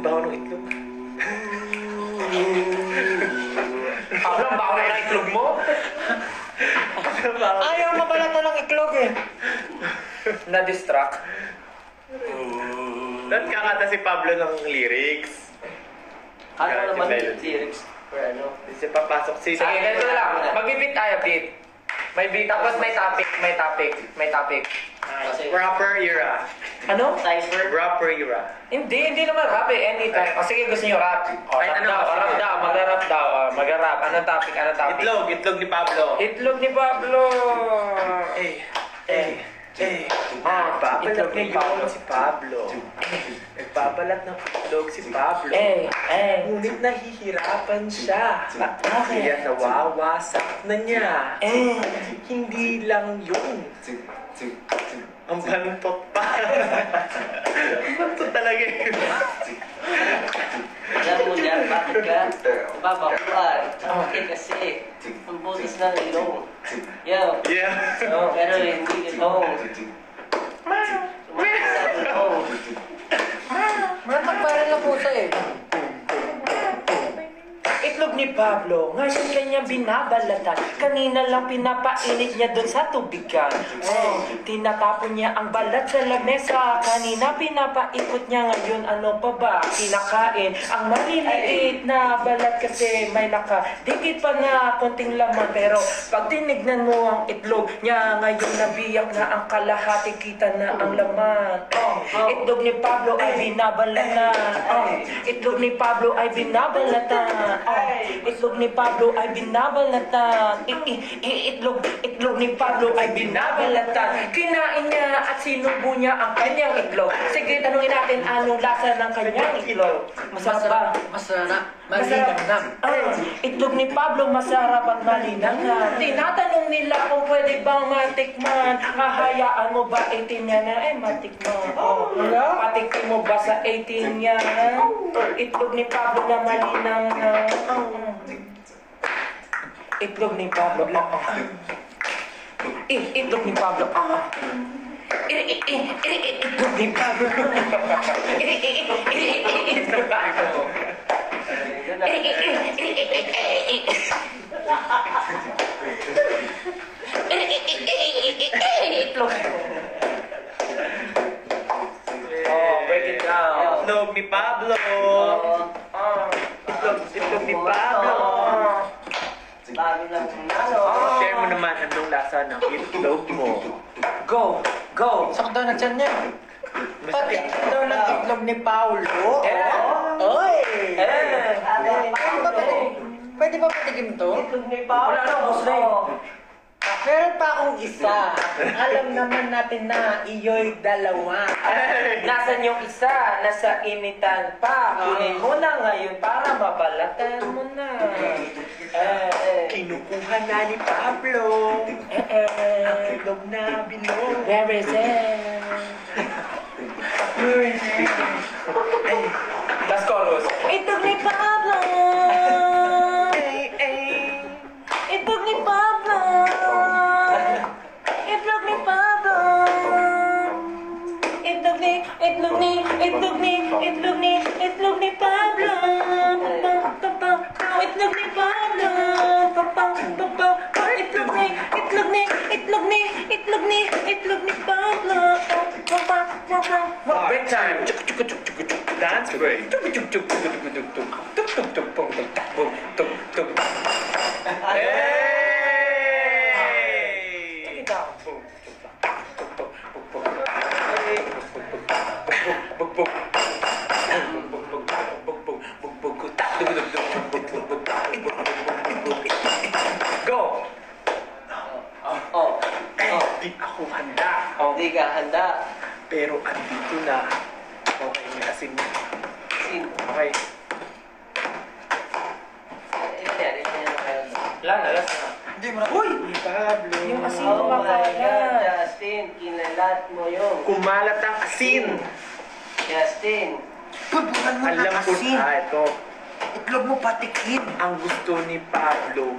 Ang baho ng itlog. Pablo, ang baho na ng itlog mo? Ayaw mabalatan ng itlog eh. Na-distract. Dapat kakanta si Pablo ng lyrics. Ano naman melody. yung lyrics? Or ano? Kasi papasok si... Sige, ganito na lang. Mag-beat tayo, beat. May beat, tapos may topic. Rapper era. Ano? Cypher? Rapper era. Hindi naman rap eh, anytime. O sige, gusto nyo rap. O, Ay, rap ano? daw, Sige. rap daw, mag-rap daw. Mag-rap. Anong topic? Itlog ni Pablo. Itlog ni Pablo. Nagbabalat itlog ni ng Pablo. itlog si Pablo. Nagbabalat ng itlog si Pablo. Ngunit nahihirapan siya. Kaya nawawasak na niya. Hindi lang yun. Ang bantot pa. Ang bantot talaga yun. Alam mo dyan, bakit ka? Babakuan. Okay kasi. Ang butas ng ilong. Yo. Yeah. Pero hindi ilong. Sumakit sa ilong. Matagbaran na puso eh. Itlog ni Pablo, ngayon kanya binabalatan. Kanina lang pinapainit niya doon sa tubigan. Tinatapon niya ang balat sa lamesa. Kanina pinapaikot niya, ngayon ano pa ba? Kinakain ang maliliit na balat kasi may nakadikit pa na konting laman. Pero pag tinignan mo ang itlog niya, ngayon nabiyak na ang kalahati, kita na ang laman. Itlog ni Pablo ay binabalatan. Itlog ni Pablo ay binabalatan. Itlog ni Pablo ay binabalatan. Itlog ni Pablo ay binabalatan. Kinain niya at sinubo niya ang kanyang itlog. Sige, tanungin natin anong lasa ng kanyang itlog. Masarap ba? Masarap. Malinamnam. Itlog ni Pablo masarap at malinamnam. Tinatanong nila kung pwede bang matikman. Hahayaan mo ba 18 niya na? Matikman. Patikin mo ba sa 18 niya? Itlog ni Pablo na malinamnam. Itlog ni Pablo. Itlog ni Pablo. Itlog ni Pablo. Itlog. Break it down. Itlog ni Pablo. Itlog ni Pablo. Bago lang ano. Share mo naman anong lasa ng itlog mo. Go. Sakto na dyan niya. Pati daw ng itlog ni Paulo. Oy! Pwede ba patikim to? Itlog ni Paolo. Wala na, boss na yun. Meron pa akong isa. Alam naman natin na iyo'y dalawa. Nasaan yung isa? Nasa initan pa. Kunin mo na ngayon para mabalatan mo na. Kinukuha na ni Pablo. Ang itlog na bilog. Where is it? Last chorus. Itlog ni Pablo. Itlog ni Pablo. Itlog ni Pablo. Itlog ni Pablo. Itlog ni Pablo. Itlog ni Pablo. Break time. Dance break. Hey! Go! Di ako handa. Hindi ka handa. Pero andito na. Okay, may asin na. Sin. Okay. Last na. Hindi mo na. Uy! Pablo. Yung asin Oh my kumakalat. God, Justin, kinalat mo yun. Kumalat ang asin. Justin, Pupukan mo Alam ng ko asin. ito. Itlog mo patikim. Ang gusto ni Pablo